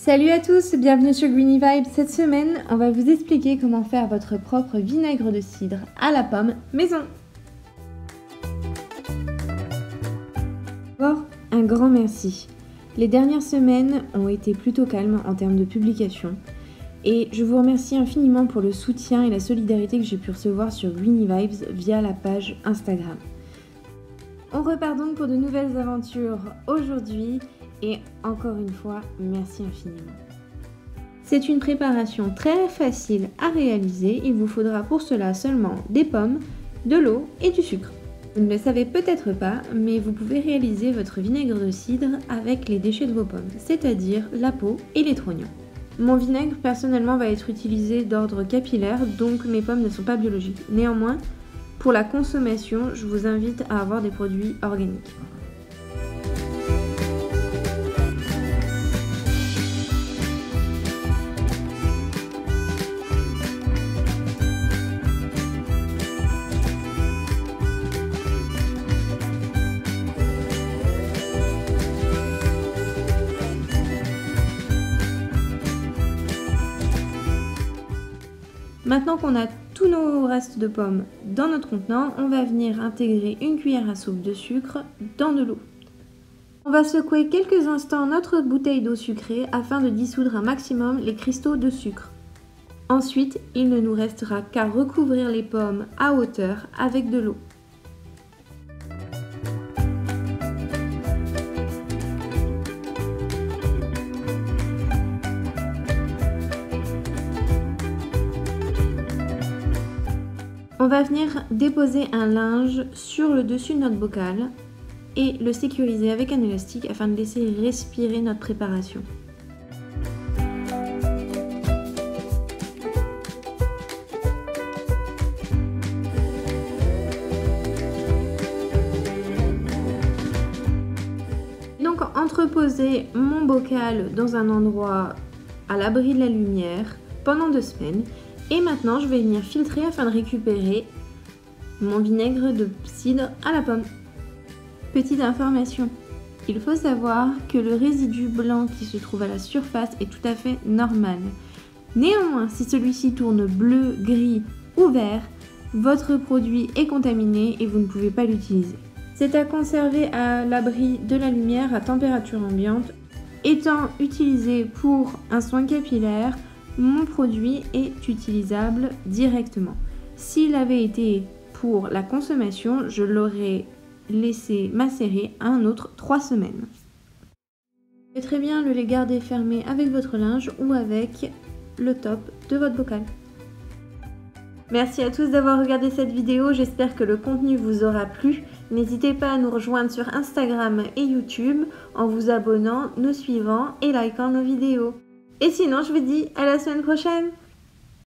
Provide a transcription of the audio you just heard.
Salut à tous, bienvenue sur Greeny Vibes. Cette semaine, on va vous expliquer comment faire votre propre vinaigre de cidre à la pomme maison. D'abord, un grand merci. Les dernières semaines ont été plutôt calmes en termes de publication et je vous remercie infiniment pour le soutien et la solidarité que j'ai pu recevoir sur Greeny Vibes via la page Instagram. On repart donc pour de nouvelles aventures aujourd'hui et encore une fois, merci infiniment. C'est une préparation très facile à réaliser, il vous faudra pour cela seulement des pommes, de l'eau et du sucre. Vous ne le savez peut-être pas, mais vous pouvez réaliser votre vinaigre de cidre avec les déchets de vos pommes, c'est-à-dire la peau et les trognons. Mon vinaigre personnellement va être utilisé d'ordre capillaire, donc mes pommes ne sont pas biologiques. Néanmoins, pour la consommation, je vous invite à avoir des produits organiques. Maintenant qu'on a tous nos restes de pommes dans notre contenant, on va venir intégrer une cuillère à soupe de sucre dans de l'eau. On va secouer quelques instants notre bouteille d'eau sucrée afin de dissoudre un maximum les cristaux de sucre. Ensuite, il ne nous restera qu'à recouvrir les pommes à hauteur avec de l'eau. On va venir déposer un linge sur le dessus de notre bocal et le sécuriser avec un élastique afin de laisser respirer notre préparation. Donc entreposer mon bocal dans un endroit à l'abri de la lumière pendant 2 semaines. Et maintenant, je vais venir filtrer afin de récupérer mon vinaigre de cidre à la pomme. Petite information, il faut savoir que le résidu blanc qui se trouve à la surface est tout à fait normal. Néanmoins, si celui-ci tourne bleu, gris ou vert, votre produit est contaminé et vous ne pouvez pas l'utiliser. C'est à conserver à l'abri de la lumière à température ambiante. Étant utilisé pour un soin capillaire, mon produit est utilisable directement. S'il avait été pour la consommation, je l'aurais laissé macérer un autre 3 semaines. Vous pouvez très bien le garder fermé avec votre linge ou avec le top de votre bocal. Merci à tous d'avoir regardé cette vidéo, j'espère que le contenu vous aura plu. N'hésitez pas à nous rejoindre sur Instagram et YouTube en vous abonnant, nous suivant et likant nos vidéos. Et sinon, je vous dis à la semaine prochaine!